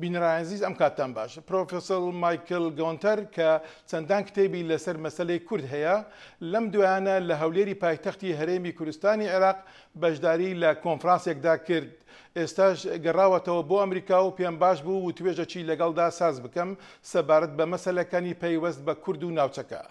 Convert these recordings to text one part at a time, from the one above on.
بینەرایەنزیز ئەم کاتتان باش. پرۆفێسۆر مایکل گونتر کە چەندان کتێبی لەسەر مەسەلەی کورد هەیە لەم دوایانە لە هەولێری پایتەختی هەرێمی کوردستانی عێراق بەشداری لە کۆنفرانسێکدا کرد. ئێستاش گەڕاوەتەوە بۆ ئەمریکا و پێم باش بوو وتوێژەکی لەگەڵدا ساز بکەم سەبارەت بە مەسەلەکانی پەیوەست بە کورد و ناوچەکە.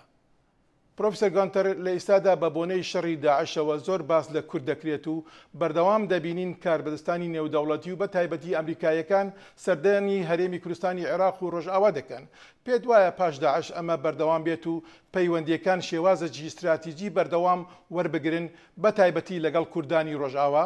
پرۆفێسۆر گونتر لە ئێستادا بە بۆنەی شەڕی داعشەوە زۆر باس لە کورد دەکرێت و بەردەوام دەبینین کاربەدەستانی نێودەوڵەتی و بە تایبەتی ئەمریکایەکان سەردانی هەرێمی کوردستانی عێراق و ڕۆژئاوا دەکەن. پێت وایە پاش داعش ئەمە بەردەوام بێت و پەیوەندیەکان شێوازێکی استراتیجی بەردەوام وەربگرن بە تایبەتی لەگەڵ کوردانی ڕۆژئاوا؟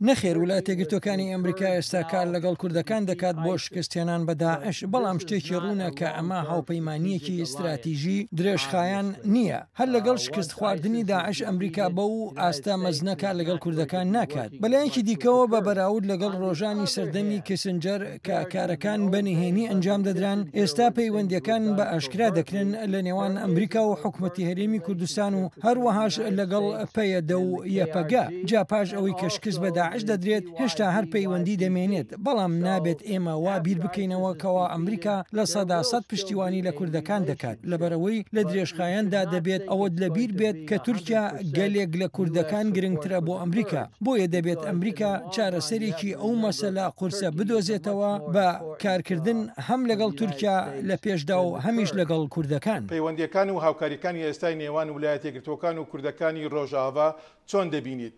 نەخێر ویلایەتە یەکگرتووەکانی ئەمریکا ئێستا کار لەگەڵ کوردەکان دەکات بۆ شکستێنان بە داعش، بەڵام شتێکی ڕوونە کە ئەمە هاوپەیمانیەکی استراتیژی درێژخایەن نییە. هەر لەگەڵ شکست خواردنی داعش ئەمریکا بە و ئاستا مەزنەکە لەگەڵ کوردەکان ناکات. بەلایەکی دیکەوە بە بەراورد لەگەڵ ڕۆژانی سەردەمی کیسنجەر کە کارەکان بەنهێنی ئەنجام دەدران، ئێستا پەیوەندیەکان بە ئاشکرا دەکرێن لە نێوان ئەمریکا و حکوومەتی هەرێمی کوردستان و هەروەهاش لەگەڵ پەیەدە و یەپەگا. جا پاش ئەوەی کە شکست بە داعش دەدرێت هێشتا هەر پەیوەندی دەمێنێت، بەڵام نابێت ئێمە وا بیر بکەینەوە کەوا ئەمریکا لە 100% پشتیوانی لە کوردەکان دەکات، لەبەرەوەی لە درێژخایەندا دەبێت ئەوەت لەبیر بێت کە تورکیا گەلێک لە کوردەکان گرنگترە بۆ ئەمریکا. بۆیە دەبێت ئەمریکا چارەسەرێکی ئەو مەسەلا قورسە بدۆزێتەوە بە کارکردن هەم لەگەڵ تورکیا لە پێشدا و هەمیش لەگەڵ کوردەکان. پەیوەندیەکان و هاوکاریەکانی ئێستای نێوان ویلایەتە یەکگرتووەکان و کوردەکانی ڕۆژئاوا چۆن دەبینیت؟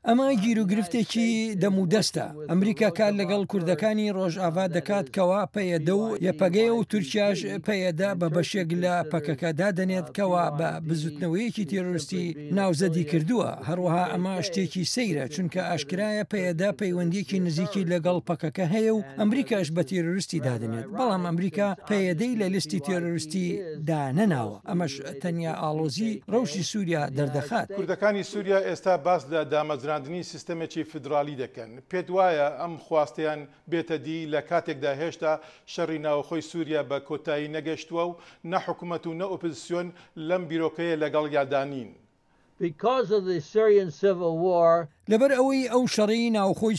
ئەمە گیر و گرفتێکی دەمودەستە. ئەمریکا کار لەگەڵ کوردەکانی ڕۆژئاوا دەکات کەوا پەیەدە و یەپەگەیە و تورکیاش پەیەدە بە بەشێک لە پەکەکەدا دەنێت کەوا بە بزوتنەوەیەکی تێرۆریستی ناوزەدی کردووە. هەروەها ئەمە شتێکی سەیرە، چونکە ئاشکرایە پەیەدە پەیوەندیەکی نزیکی لەگەڵ پەکەکە هەیە و ئەمریکاش بە تێرۆریستی دادنێت، بەڵام ئەمریکا پەیەدەی لە لیستی تێرۆریستی دانەناوە. ئەمەش تەنیا ئاڵۆزی ڕەوشی سووریا دەردەخات. کوردەکانی سووریا ئێستا باس لە دامەزراندنی سیستەمێکی فدرالی دەکەن. پێت وایە ئەم خواستیان بێتە دی لە کاتێکدا هێشتا شەڕی ناوخۆی سووریا بە کۆتایی نەگەشتووە و نە حکوومەت و نە ئۆپۆزیسیۆن لەم بیرۆکەیە لەگەڵ یادانین. لەبەر ئەوەی ئەو شەڕی ناوخۆی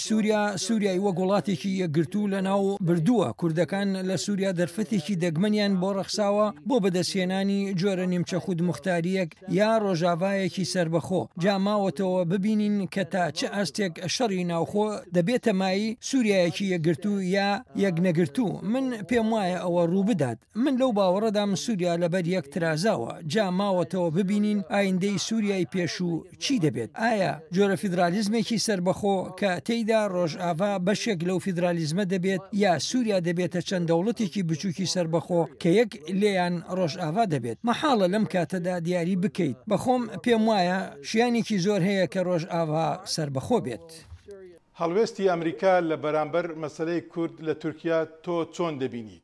سووریای وەک وڵاتێکی یەکگرتوو لە ناو بردووە، کوردەکان لە سووریا دەرفەتێکی دەگمەنیان بۆ ڕەخساوە بۆ بەدەستهێنانی جۆرە نیمچە خود مختاریەک یا ڕۆژاوایەکی سربەخۆ. جا ماوەتەوە ببینین کە تا چه ئەستێک شەڕی ناوخۆ دەبێتە مایی سووریایەکی یەکگرتوو یا یەک نەگرتوو. من پێم وایە ئەوە ڕوو بدات. من لەو باوەڕەدام سووریا لەبەر یەک ترازاوە. جا ماوەتەوە ببینین ئایندەی سووریای پێشوو چی دەبێت؟ ئایا جۆرە فیدرالیزمێکی سربەخۆ کە تێیدا ڕۆژئاوا بەشێک لەو فیدرالیزمە دەبێت، یا سووریا دەبێتە چەند دەوڵەتێکی بچووکی سربەخۆ کە یەک لێیان ڕۆژئاوا دەبێت؟ مەحاڵە لەم کاتەدا دیاری بکەیت. بەخۆم پێم وایە شیانێکی زۆر هەیە کە ڕۆژئاوا سربەخۆ بێت. هەڵوێستی ئەمریکا لە بەرامبەر مەسەلەی کورد لە تورکیا تۆ چۆن دەبینی؟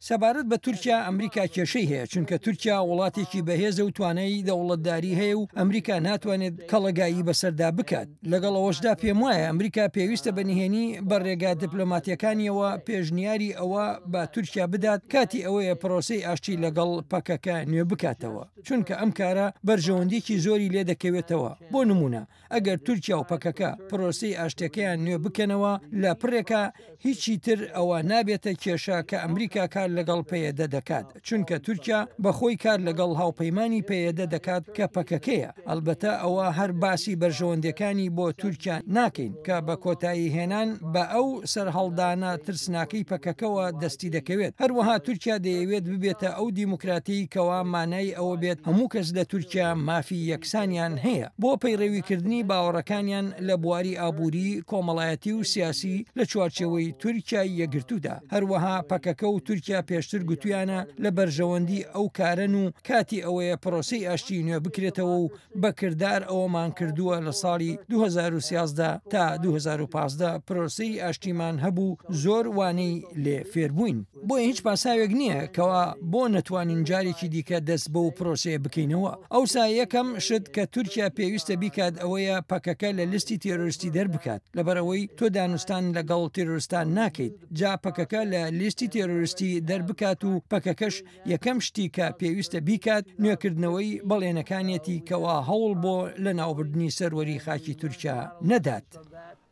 سەبارەت بە تورکیا ئەمریکا کێشەی هەیە، چونکە تورکیا وڵاتێکی بەهێزە و توانایی دەوڵەتداری هەیە و ئەمریکا ناتوانێت کەڵەگایی بەسەردا بکات. لەگەڵ ئەوەشدا پێم وایە ئەمریکا پێویستە بەنهێنی بە ڕێگا دیپلۆماتیەکانیەوە پێشنیاری ئەوە بە تورکیا بدات کاتی ئەوەیە پرۆسەی ئاشتی لەگەڵ پەکەکە نوێ بکاتەوە، چونکە ئەم کارە بەرژەوەندێکی زۆری لێ دەکەوێتەوە. بۆ نمونە ئەگەر تورکیا و پەکەکە پرۆسەی ئاشتەکەیان نوێ بکەنەوە لە پڕێکە هیچی تر ئەوە نابێتە کێشە کە ئەمریکا کار لەگەڵ پەیەدە دەکات، چونکە تورکیا بەخۆی کار لەگەڵ هاوپەیمانی پەیەدە دەکات کە پەکەکەیە. ئەلبەتە ئەوە هەر باسی بەرژەوەندەکانی بۆ تورکیا ناکەین کە بە کۆتایی هێنان بە ئەو سەرهەڵدانە ترسناکەی پەکەکەەوە دەستی دەکەوێت. هەروەها تورکیا دەیەوێت ببێتە ئەو دیموکراتی کەوا مانای ئەوە بێت هەموو کەس لە تورکیا مافی یەکسانیان هەیە بۆ پەیڕێویکردنی باوەڕەکانیان لە بواری ئابووری، کۆمەڵایەتی و سیاسی لە چوارچێوەی تورکیای یەکگرتوودا. هەروەها پەکەکە و تورکیا پێشتر گوتویانە لە بەرژەوەندی ئەو کارن و کاتی ئەوەیە پرۆسەی ئاشتی نوێ بکرێتەوە و بەکردار ئەوەمان کردووە لە ساڵی 2013 تا 2015 پرۆسەی ئاشتیمان هەبوو زۆر وانەی لێ فێربووین. بۆ هیچ پاساوێک نییە کەوا بۆ نەتوانین جارێکی دیکە دەست بە و پرۆسەیە بکەینەوە. ئەوسا یەکەم شت کە تورکیا پێویستە بیکات ئەوەیە پەکەکە لە لیستی تێرۆریستی دەربکات، لەبەرەوەی تۆ دانوستان لەگەڵ تێرۆریستان ناکەیت. جا پەکەکە لە لیستی تێرۆریستی دەربکات و پەکەکەش یەکەم شتی کە پێویستە بیکات نوێکردنەوەی بەڵێنەکانیەتی کەوا هەوڵ بۆ لە ناوبردننی سەروەری خاکی تورکیا نەدات.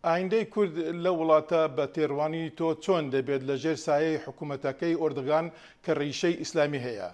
ئایندەی کورد لە وڵاتە بە تێڕوانی تۆ چۆن دەبێت لەژێر سایەی حکوومەتەکەی ئۆردگان کە ڕیشەی ئیسلامی هەیە؟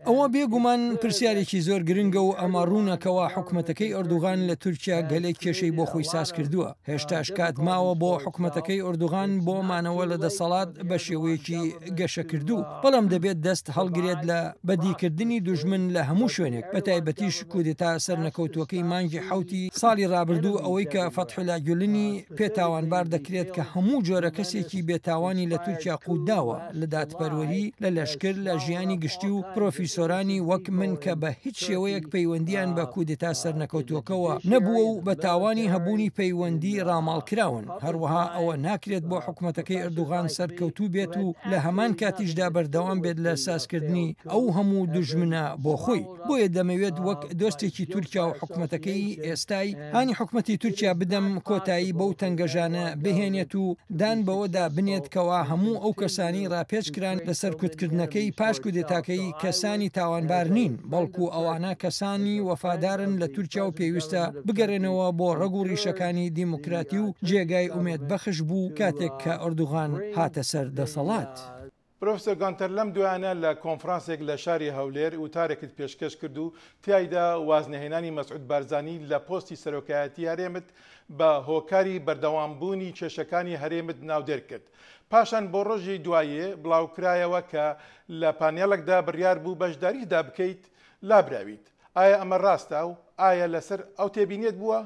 ئەوە بێگومان پرسیارێکی زۆر گرنگە و ئەمە ڕوونەکەوە حکوومەتەکەی ئۆردوغان لە تورکیا گەلێک کێشەی بۆ خۆی ساز کردووە. هێشتاش کات ماوە بۆ حکوومەتەکەی ئۆردوغان بۆ مانەوە لە دەسەڵات بە شێوەیەکی گەشە کردو. بەڵام دەبێت دەست هەڵگرێت لە بەدیکردنی دوژمن لە هەموو شوێنێک بە تایبەتیش کودێتا سەرنەکەوتوەکەی مانگی حوتی ساڵی ڕابردوو ئەوەی کە فەتحولا گوڵنی پێتاوانبار دەکرێت کە هەموو جۆرە کەسێکی بێتاوانی لە تورکیا قوداوە لە دادپەروەری لە لەشکر لە ژیانی گشتی و پرۆفیسۆرانی وەک من کە بە هیچ شێوەیەک پەیوەندیان بە کودێتا سەرنەکەوتوەکەوە نەبووە و بە تاوانی هەبوونی پەیوەندی ڕاماڵکراون. هەروەها ئەوە ناکرێت بۆ حکوومەتەکەی ئەردوغان سەرکەوتوو بێت و لە هەمان کاتیشدا بەردەوام بێت لە سازکردنی ئەو هەموو دوژمنە بۆ خۆی. بۆیە دەمەوێت وەک دۆستێکی تورکیا و حکوومەتەکەی ئێستای هانی حکوومەتی تورکیا بدەم کۆتایی بەو تەنگەژانە بهێنێت و دان بەوەدا بنێت کەوا هەموو ئەو کەسانی ڕاپێچکران لەسەر کورتکردنەکەی پاش کودێتاکەی کەسانی تاوانبار نین، بەڵکو ئەوانە کەسانی وەفادارن لە تورکیا و پێویستە بگەڕێنەوە بۆ ڕەگ و ڕیشەکانی دیموکراتی و جێگای ئومێد بەخش بوو کاتێک کە ئۆردوغان هاتە سەر دەسەڵات. پرۆفسۆر گونتر لەم دوایانە لە کۆنفرانسێک لە شاری هەولێر وتارێکت پێشکەش کرد و تیایدا وازنەهێنانی مەسعود بارزانی لە پۆستی سەرۆکایەتی هەرێمت بە هۆکاری بەردەوامبوونی کێشەکانی هەرێمت ناودێر کرد. پاشان بۆ ڕۆژی دوایێ بڵاوکرایەوە کە لە پانێڵێکدا بڕیار بوو بەشداریدا بکەیت لابراویت. ئایا ئەمە ڕاستە و ئایا لەسەر ئەو تێبینێت بووە؟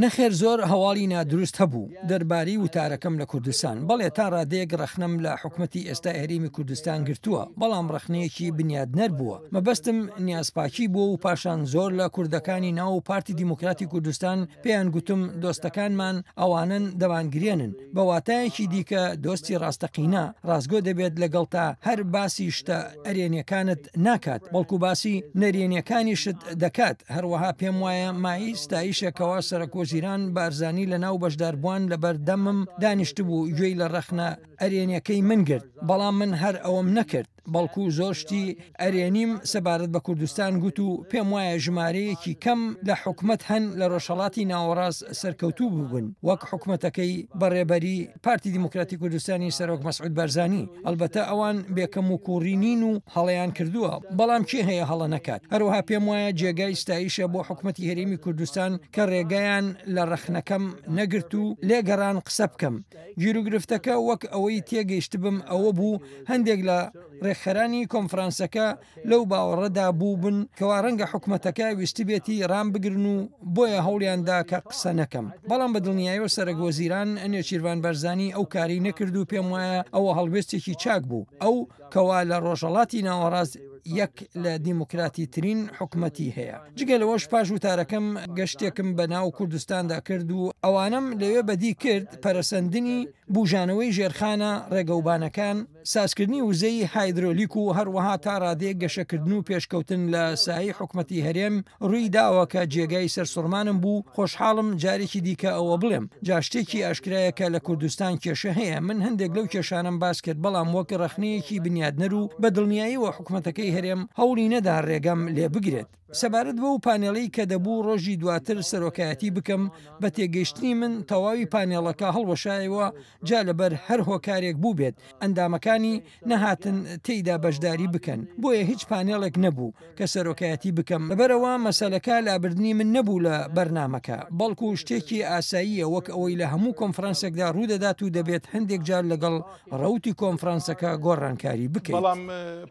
نەخێر زۆر هەواڵی نادروست هەبوو دەربارەی وتارەکەم لە کوردستان، بەڵێ تا ڕادەیەک ڕەخنەم لە حکوومەتی ئێستا هەرێمی کوردستان گرتووە، بەڵام ڕەخنەیەکی بنیادنەر بووە. مەبەستم نیازپاکی بووە و پاشان زۆر لە کوردەکانی ناو پارتی دیموکراتی کوردستان پێیان گوتم دۆستەکانمان ئەوانن دەوانگرێنن. بە واتایەکی دیکە دۆستی ڕاستەقینە ڕازگۆ دەبێت لەگەڵتا هەر باسی شتە ئەرێنیەکانت ناکات، بەڵکو باسی نەرێنیەکانیشت دەکات. هەروەها پێم وایە مای ستایشێکەوە سەرۆکوەزیران بارزانی لە ناو بەشداربووان لە بەردەمم دانیشتبوو گوێی لە ڕەخنە ئەرێنیەکەی من گرت، بەڵام من هەر ئەوەم نەکرد، بەڵکو زۆر شتی ئەرێنیم سەبارەت بە کوردستان گوت و پێم وایە ژمارەیەکی کەم لە حکومت هەن لە ڕۆژهەڵاتی ناوەڕاست سەرکەوتوو بوون وەک حکومەتەکەی بەڕێبەری پارتی دیموکراتی کوردستانی سەرۆک مەسعود بارزانی. ئەلبەتە ئەوان بێکەم و کوڕینین و هەڵەیان کردووە، بەڵام چی هەیە هەڵە نەکات. هەروەها پێم وایە جێگای ستایشە بۆ حکومەتی هەرێمی کوردستان کە ڕێگەیان لە ڕەخنەکەم نەگرت و لێگەڕان قسە بکەم. گیرروگرفتەکە وەک ئەوەی تێگەیشت بم ئەوە بوو هەندێک لە ڕێکخەرانی کۆنفرانسەکە لەو باوەڕەدا بوو بن کەوا ڕەنگە حکوومەتەکە ویستی بێتی ڕام بگرن و بۆیە هەوڵیاندا کە قسە نەکەم. بەڵام بە دڵنیاییەوە سەرۆکوەزیران نێچیروان بەرزانی ئەو کاری نەکرد و پێم وایە ئەوە هەڵوێستێکی چاک بوو، ئەو کەوا لە ڕۆژهەڵاتی ناوەڕاست یەک لە دیموکراتی ترین حکوومەتی هەیە. جگە لەوەش پاش وتارەکەم گەشتێکم بە ناو کوردستاندا کرد و ئەوانم لەوێ بەدی کرد پەرەسەندنی بوژانەوەی ژێرخانە ڕێگەوبانەکان، سازکردنی وزەی هایدرۆلیک و هەروەها تا ڕادەیەک گەشەکردن و پێشکەوتن لە سایی حکوومەتی هەرێم ڕووی داوە کە جێگای سەرسوڕمانم بوو. خۆشحاڵم جارێکی دیکە ئەوە بڵێم جاشتێکی ئاشکرایەکە لە کوردستان کێشە هەیە. من هەندێک لەو کێشانم باس کرد، بەڵام وەک ڕەخنەیەکی بنیادنەر و بە دڵنیاییەوە حکوومەتەکەی هەرێم هەوڵی نەدا ڕێگەم لێ بگرێت. سەبارەت بەو پانێڵەی کە دەبوو ڕۆژی دواتر سەرۆکایەتی بکەم، بە تێگەیشتنی من تەواوی پانێڵەکە هەڵوەشایەوە جا لەبەر هەر هۆکارێک بوو بێت ئەندامەکانی نەهاتن تێیدا بەشداری بکەن، بۆیە هیچ پانێڵێک نەبوو کە سەرۆکایەتی بکەم. لەبەرەوە مەسەلەکە لابردنی من نەبوو لە بەرنامەکە، بەڵکو شتێکی ئاساییە وەک ئەوەی لە هەموو کۆنفرانسێکدا ڕوودەدات و دەبێت هەندێک جار لەگەڵ ڕەوتی کۆنفرانسەکە گۆڕانکاری بکەیت. بەڵام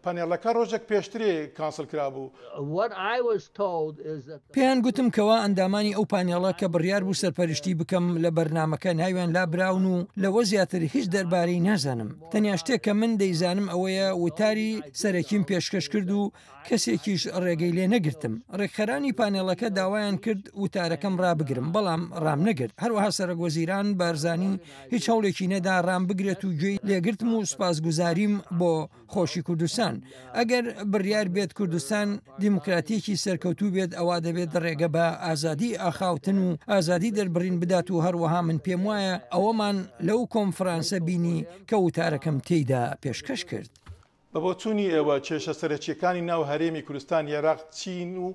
پانێڵەکە ڕۆژێک پێشترێ کانسڵ کرابوو. پێیان گوتم کەوا ئەندامانی ئەو پانێڵە کە بڕیار بوو سەرپەرشتی بکەم لە بەرنامەکە ناویان لابراون و لەوە زیاتر هیچ دەربارەی نازانم. تەنیا شتێک کە من دەیزانم ئەوەیە وتاری سەرەکیم پێشکەش کرد و کەسێکیش ڕێگەی لێ نەگرتم. ڕێکخەرانی پانێڵەکە داوایان کرد وتارەکەم ڕابگرم، بەڵام ڕام نەگرت. هەروەها سەرۆکوەزیران بارزانی هیچ هەوڵێکی نەدا ڕام بگرێت و گوێی لێگرتم و سوپاسگوزاریم بۆ خۆشی کوردستان. ئەگەر بڕیار بێت کوردستان دیموکراتیەکی سەرکەوتوو بێت ئەوا دەبێت ڕێگە بە ئازادی ئاخاوتن و ئازادی دەربڕین بدات و هەروەها من پێم وایە ئەوەمان لەو کۆنفرانسە بینی کە وتارەکەم تێیدا پێشکەش کرد. بە بۆ چوونی ئێوە کێشە سەرەکیەکانی ناو هەرێمی کوردستان عێراق چین و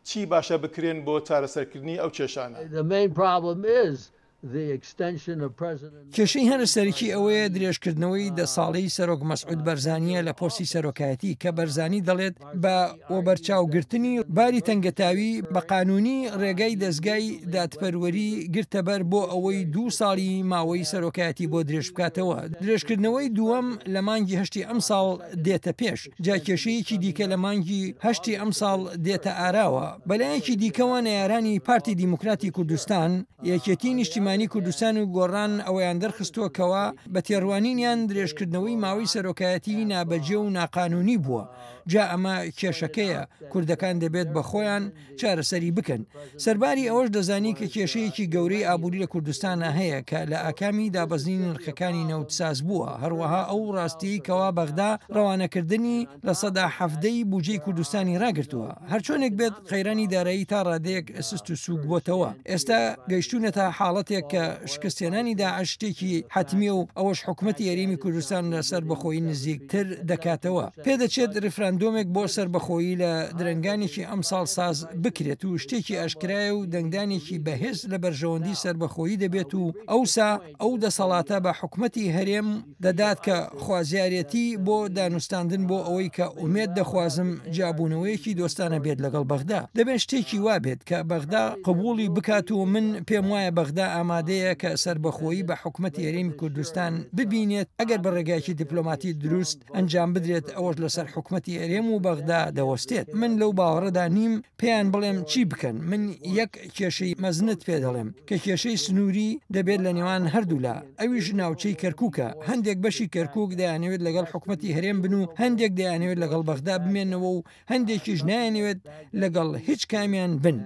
چی باشە بکرێن بۆ چارەسەرکردنی ئەو کێشانە؟ کێشەی هەرە سەرکی ئەوەیە درێژکردنەوەی 10 ساڵەی سەرۆک مەسعود بەرزانیە لە پۆستی سەرۆکایەتی کە بەرزانی دەڵێت بە وەبەرچاوگرتنی باری تەنگەتاوی بە قانونی ڕێگای دەستگای دادپەروەری گرتەبەر بۆ ئەوەی 2 ساڵی ماوەی سەرۆکایەتی بۆ درێژ بکاتەوە. درێژکردنەوەی دووەم لە مانگی هەشتی ئەم ساڵ دێتە پێش، جا کێشەیەکی دیکە لە مانگی هەشتی ئەم ساڵ دێتە ئاراوە. بەلایەکی دیکەوە نەیارانی پارتی دیموکراتی کوردستان یەکێتی نیشتیمانی کوردستان و گۆڕان ئەوەیان دەرخستووەکەوە بە تێڕوانینیان درێژکردنەوەی ماوەی سەرۆکایەتی نابەجێ و ناقانونی بووە. جا ئەمە کێشەکەیە، کوردەکان دەبێت بە خۆیان چارەسەری بکەن. سەرباری ئەوەش دەزانی کە کێشەیەکی گەورەی ئابووری لە کوردستانە هەیە کە لە ئاکامی دابەزنی نرخەکانی نەوتساز بووە، هەروەها ئەو ڕاستی کەوا بەغدا ڕەوانەکردنی لە سەدا 17 بودجەی کوردستانی ڕاگرتووە. هەرچۆنێک بێت قەیرانی دارایی تا ڕادەیەک سست و سووک بۆتەوە. ئێستا گەیشتونەتە حاڵەتێک کە شکستێنانی داعش شتێکی حتمیە و ئەوەش حکوومەتی هەرێمی کوردستان لەسەر بەخۆی نزیکتر دەکاتەوە. پێدەچێت ڕفراندۆمێک بۆ سەربەخۆیی لە درنگانێکی ئەم ساڵ ساز بکرێت و شتێکی ئاشکرایە و دەنگدانێکی بەهێز لە بەرژەوەندی سەربەخۆیی دەبێت و ئەوسا ئەو دەسەڵاتە بە حکوومەتی هەرێم دەدات کە خوازیارەتی بۆ دانوستاندن بۆ ئەوەی کە ئومێد دەخوازم جابوونەوەیەکی دۆستانە بێت لەگەڵ بەغدا. دەبێت شتێکی وا بێت کە بەغدا قبوڵی بکات و من پێم وایە بەغدا ئامادەیە کە سەربەخۆیی بە حکوومەتی هەرێمی کوردستان ببینێت ئەگەر بە ڕێگایکی دیپلۆماتی دروست ئەنجام بدرێت ئەوەش لەسەر حکوومەتی هەرێم و بەغدا دەوەستێت. من لەو باوەڕەدا نیم پێیان بڵێم چی بکەن. من یەک کێشەی مەزنت پێ دەڵێم کە کێشەی سنووری دەبێت لە نێوان هەردوولا، ئەویش ناوچەی کەرکووکە. هەندێک بەشی کەرکووک دەیانەوێت لەگەڵ حکوومەتی هەرێم بن و هەندێک دەیانەوێت لەگەڵ بەغدا بمێنەوە و هەندێکیش نایەنەوێت لەگەڵ هیچ کامیان بن.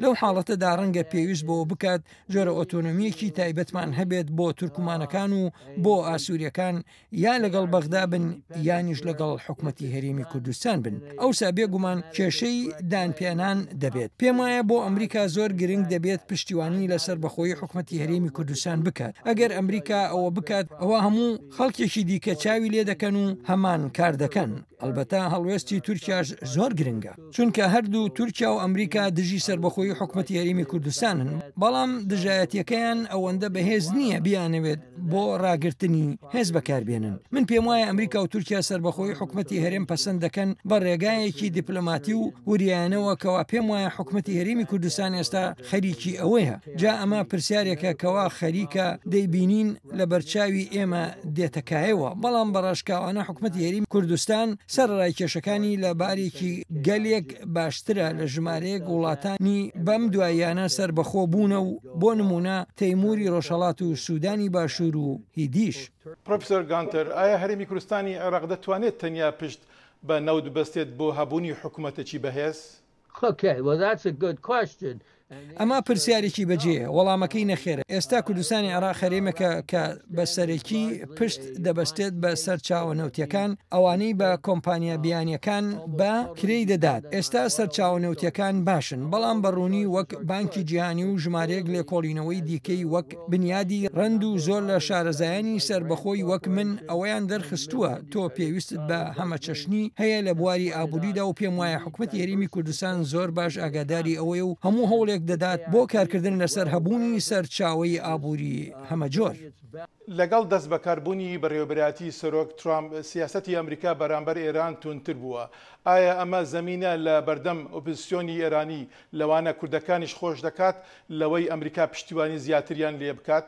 لەو حاڵەتەدا ڕەنگە پێویست بۆ بکات جۆرە ئۆتۆنۆمیەکی تایبەتمان هەبێت بۆ تورکمانەکان و بۆ ئاسووریەکان، یا لەگەڵ بەغدا بن یانیش لەگەڵ حکوومەتی هەرێمی کوردستان بن. ئەوسا بێگومان کێشەی دانپێنان دەبێت. پێم وایە بۆ ئەمریکا زۆر گرنگ دەبێت پشتیوانی لەسەر بەخۆی حکوومەتی هەرێمی کوردستان بکات. ئەگەر ئەمریکا ئەوە بکات ئەوە هەموو خەڵکێکی دیکە چاوی لێ دەکەن و هەمان کار دەکەن. ئەلبەتە هەڵوێستی تورکیاش زۆر گرنگە، چونکە هەردوو تورکیا و ئەمریکا دژی سەربەخۆی حکوومەتی هەرێمی کوردستانن، بەڵام دژایەتیەکەیان ئەوەندە بەهێز نییە بیانەوێت بۆ ڕاگررتنی هێز بەکاربێنن. من پێم وایە ئەمریکا و تورکیا سەربەخۆی حکوومەتی هەرێم پەسەند دەکەن بە ڕێگایەکی دیپلۆماتی و وریانەوە کەوا پێم وایە حکوومەتی هەرێمی کوردستان ئێستا خەریکی ئەوەیە. جا ئەمە پرسیارێکە کەوا خەریکە دەیبینین لە بەرچاوی ئێمە دێتەکایەوە، بەڵام بەڕاشکاوانە حکوومەتی هەرێمی کوردستان سەرڕای کێشەکانی لە بارێکی گەلێک باشترە لە ژمارەیەک وڵاتانی بەم دواییانە سەربەخۆ بوونە و بۆ نمونە تەیموری ڕۆژهەڵات و سوودانی باشوور و هیدیش. پرۆفسۆر گونتر، ئایا هەرێمی کوردستانی عێراق دەتوانێت تەنیا پشت بە نەود بەستێت بۆ هەبوونی حکوومەتێکی بەهێز؟ ئەمە پرسیارێکی بەجێە، وەڵامەکەی نەخێرە. ئێستا کوردستانی عێراق هەرێمێکە کە بەسەرەکی پشت دەبەستێت بە سەر چاوەنەوتیەکان ئەوانەی بە کۆمپانیا بیانیەکان بە کرێی دەدات. ئێستا سەر چاوەنەوتیەکان باشن، بەڵام بەڕوونی وەک بانکی جیهانی و ژمارەیەک لێکۆڵینەوەی دیکەی وەک بنیادی ڕند و زۆر لە شارەزایانی سەربەخۆی وەک من ئەوەیان دەرخستووە تۆ پێویستت بە هەمە چەشنی هەیە لە بواری ئابووریدا و پێم وایە حکوومەتی هەرێمی کوردستان زۆر باش ئاگاداری ئەوەیە و هەموو هەوڵێک دەدات بۆ کارکردن لەسەر هەبوونی سەرچاوەی ئابووری هەمە جۆر. لەگەڵ دەست بەکاربوونی بەڕێوەبەرایەتی سەرۆک ترامپ سیاسەتی ئەمریکا بەرامبەر ئێران تونتر بووە. ئایا ئەمە زەمینە لە بەردەم ئۆپۆزیسیۆنی ئێرانی لەوانە کوردەکانیش خۆش دەکات لەوەی ئەمریکا پشتیوانی زیاتریان لێ بکات؟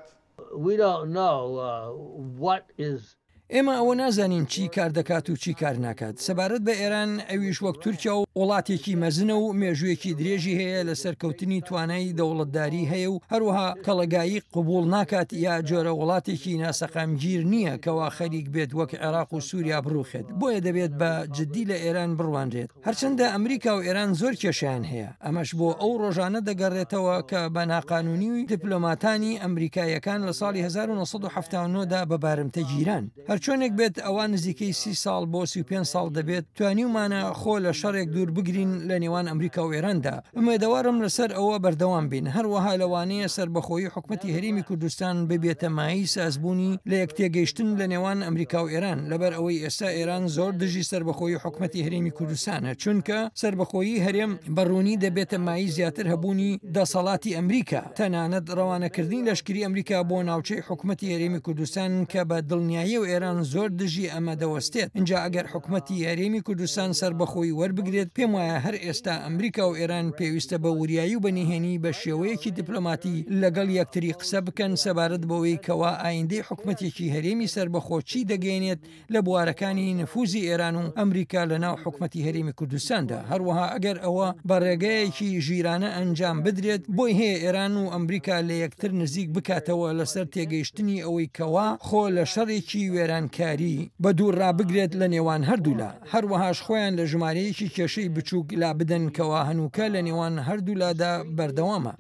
ئێمە ئەوە نازانین چی کار دەکات و چی کار ناکات. سەبارەت بە ئێران ئەویش وەک تورکیا و وڵاتێکی مەزنە و مێژوویەکی درێژی هەیە لە سەرکەوتنی توانایی دەوڵەتداری هەیە و هەروەها کەڵەگایی قبول ناکات یا جۆرە وڵاتێکی ناسەقامگیر نییە کەوا خەریک بێت وەک عێراق و سووریا بڕوخێت. بۆیە دەبێت بە جددی لە ئێران بڕوانرێت. هەرچەندە ئەمریکا و ئێران زۆر کێشیان هەیە، ئەمەش بۆ ئەو ڕۆژانە دەگەڕێتەوە کە بە ناقانونی و دیپلۆماتانی ئەمریکایەکان لە ساڵی 1970دا بە بارمتە گیران. هەرچۆنێک بێت ئەوان نزیکەی 30 ساڵ بۆ 35 ساڵ دەبێت توانیومانە خۆ لە شەڕێک دوور دوور بگرین لە نێوان ئەمریکا و ئێراندا. ئومێدەوارم لەسەر ئەوە بەردەوام بین، هەروەها لەوانەیە سربەخۆیی حکومەتی هەرێمی کوردستان ببێتە مای سازبوونی لە یەکتێگەیشتن لە نێوان ئەمریکا و ئێران، لەبەر ئەوەی ئێستا ئێران زۆر دژی سربەخۆیی حکومەتی هەرێمی کوردستانە، چونکە سربەخۆیی هەرێم بەڕوونی دەبێتە مای زیاتر هەبوونی دەسەڵاتی ئەمریکا، تەنانەت ڕەوانەکردنی لەشکری ئەمریکا بۆ ناوچەی حکومەتی هەرێمی کوردستان کە بە دڵنیایی و ئێران زۆر دژی ئەمە دەوەستێت. اینجا ئەگەر حکومەتی هەرێمی کوردستان سربەخۆی وەربگرێت، پێم وایە هەر ئێستا ئەمریکا و ئێران پێویستە بە وریایی و بەنهێنی بە شێوەیەکی دیپلۆماتی لەگەڵ یەکتری قسە بکەن سەبارەت بەوەی کەوا ئایندەی حکومەتێکی هەرێمی سربەخۆچی دەگەێنێت لە بوارەکانی نفوزی ئێران و ئەمریکا لە ناو حکومەتی هەرێمی کوردستاندا. هەروەها ئەگەر ئەوە بە ڕێگەیەکی ژیرانە ئەنجام بدرێت، بۆی هەیە ئێران و ئەمریکا لە یەکتر نزیک بکاتەوە لەسەر تێگەیشتنی ئەوەی کەوا خۆ لە شەڕێکی وێرانکاری بە دوور ڕابگرێت لە نێوان هەردوولا. هەروەهاش خۆیان لە ژمارەیەکی کێشەی بچووک لا بدەن کەوا هەنووکە لە نێوان هەردوولادا بەردەوامە.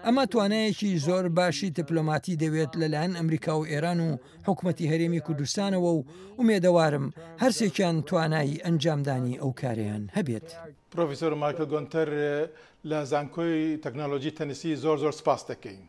ئەمە توانایەکی زۆر باشی دیپلۆماتی دەوێت لەلایەن ئەمریکا و ئێران و حکومەتی هەرێمی کوردستانەوە و ئومێدەوارم هەرسێکیان توانایی ئەنجامدانی ئەو کارەیان هەبێت. پرۆفیسۆر مایکل گونتر لە زانکۆی تەکنۆلۆژی تەنیسی زۆر سپاس دەکەین.